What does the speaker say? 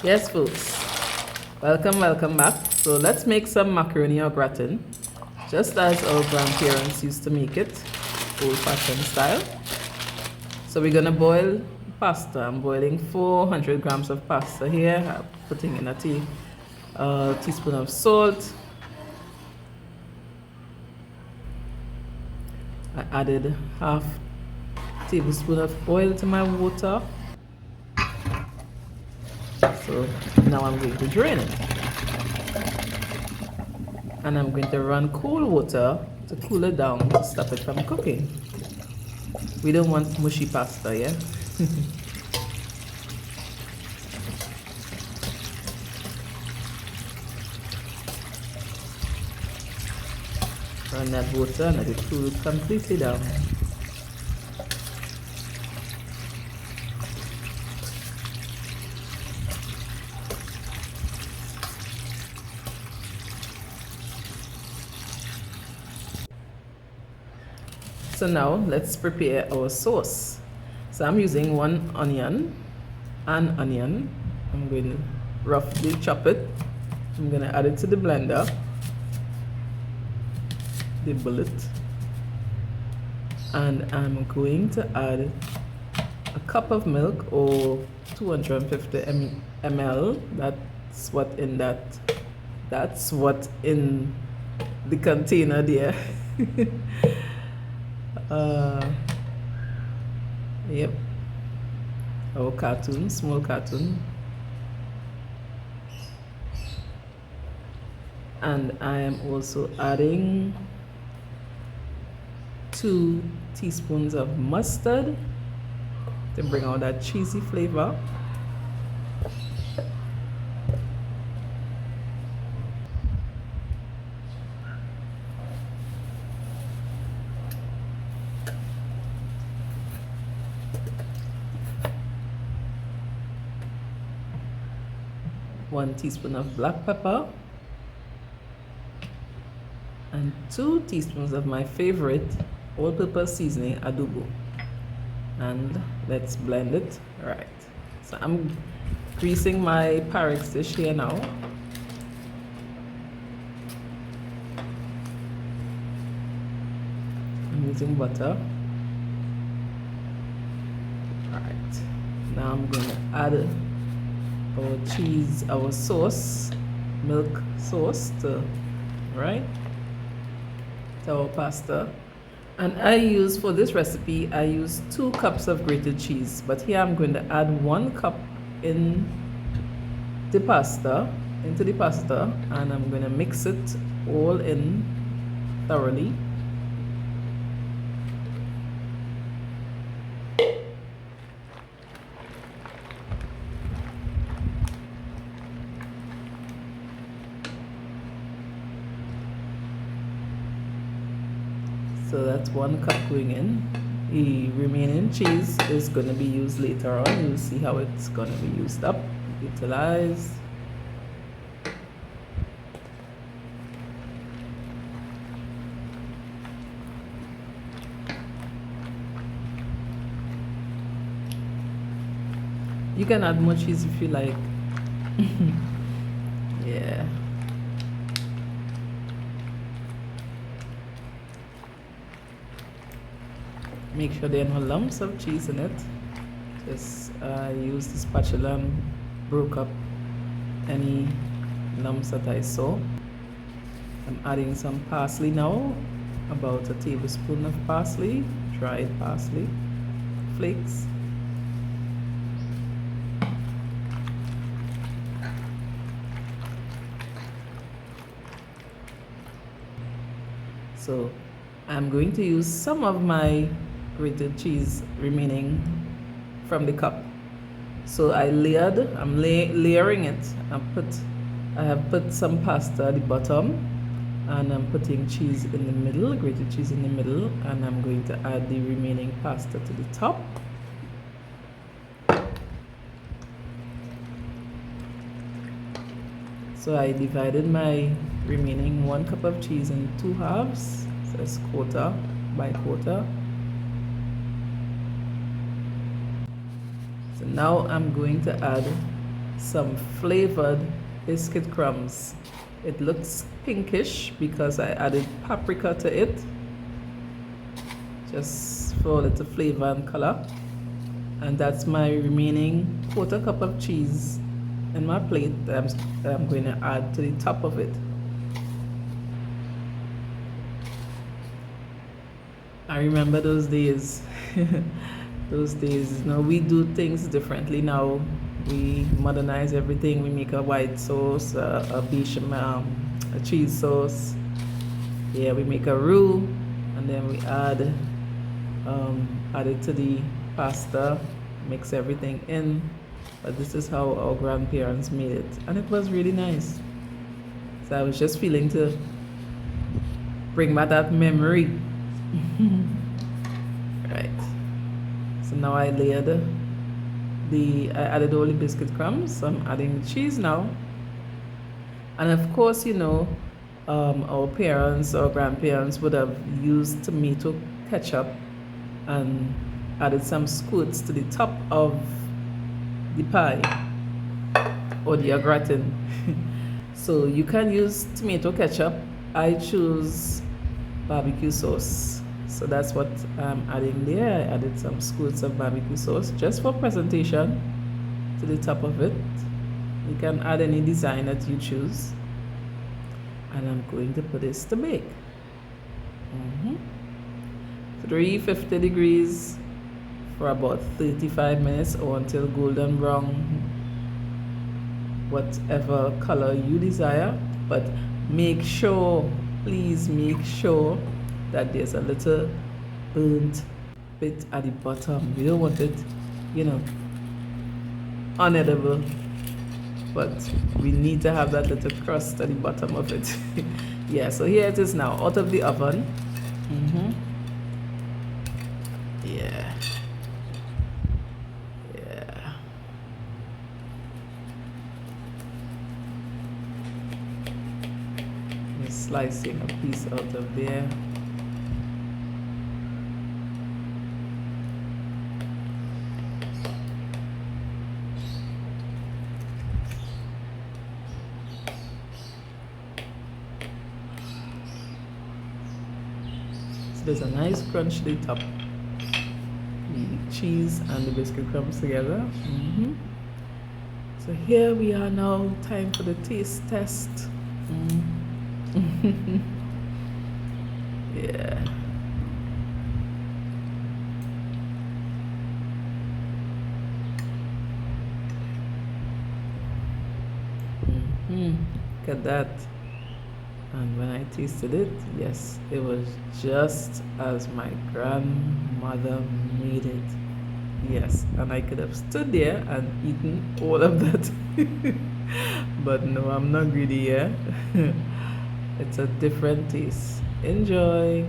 Yes, folks, welcome back. So let's make some macaroni au gratin, just as our grandparents used to make it, old-fashioned style. So we're gonna boil pasta. I'm boiling 400 grams of pasta here. I'm putting in a teaspoon of salt. I added half tablespoon of oil to my water. So now I'm going to drain it. And I'm going to run cool water to cool it down to stop it from cooking. We don't want mushy pasta, yeah? Run that water and let it cool completely down. So now let's prepare our sauce. So I'm using an onion. I'm going to roughly chop it. I'm going to add it to the blender, the bullet, and I'm going to add a cup of milk or 250 ml. That's what in the container there. Yep, our cartoon, small cartoon. And I am also adding 2 teaspoons of mustard to bring out that cheesy flavor. One teaspoon of black pepper and 2 teaspoons of my favorite all-purpose seasoning, adobo. And let's blend it. All right, so I'm greasing my Pyrex dish here now. I'm using butter. All right, now I'm going to add our cheese, our sauce, milk sauce to our pasta. And for this recipe, I use 2 cups of grated cheese, but here I'm going to add 1 cup into the pasta, and I'm going to mix it all in thoroughly. So that's 1 cup going in. The remaining cheese is going to be used later on. You'll see how it's going to be used up, utilized. You can add more cheese if you like. Yeah. Make sure there are no lumps of cheese in it. Just use the spatula and broke up any lumps that I saw. I'm adding some parsley now, about a tablespoon of parsley, dried parsley flakes. So I'm going to use some of my grated cheese remaining from the cup. So I'm layering it. I have put some pasta at the bottom, and I'm putting cheese in the middle, grated cheese in the middle, and I'm going to add the remaining pasta to the top. So I divided my remaining 1 cup of cheese in 2 halves, so it's quarter by quarter. So now I'm going to add some flavored biscuit crumbs. It looks pinkish because I added paprika to it, just for a little flavor and color. And that's my remaining quarter cup of cheese in my plate that I'm going to add to the top of it. I remember those days. Those days, you know, we do things differently now. We modernize everything. We make a white sauce, a bechamel, a cheese sauce. Yeah, we make a roux, and then we add it to the pasta, mix everything in. But this is how our grandparents made it, and it was really nice. So I was just feeling to bring back that memory. Right. So now I layered I added all the biscuit crumbs. So I'm adding the cheese now. And of course, you know, our parents or grandparents would have used tomato ketchup and added some squirts to the top of the pie or the AUGRATIN. So you can use tomato ketchup. I choose barbecue sauce. So that's what I'm adding there. I added some squirts of barbecue sauce just for presentation to the top of it. You can add any design that you choose. And I'm going to put this to bake. 350 degrees for about 35 minutes or until golden brown, whatever color you desire. But make sure, please make sure that there's a little burnt bit at the bottom. You don't want it, you know, unedible, but we need to have that little crust at the bottom of it. Yeah, so here it is now, out of the oven. Yeah. Yeah. Just slicing a piece out of there. There's a nice crunch to the top, the cheese and the biscuit crumbs together. So here we are now, time for the taste test. Yeah. Look at that. And when I tasted it, yes, it was just as my grandmother made it. Yes, and I could have stood there and eaten all of that. But no, I'm not greedy, yeah. It's a different taste. Enjoy.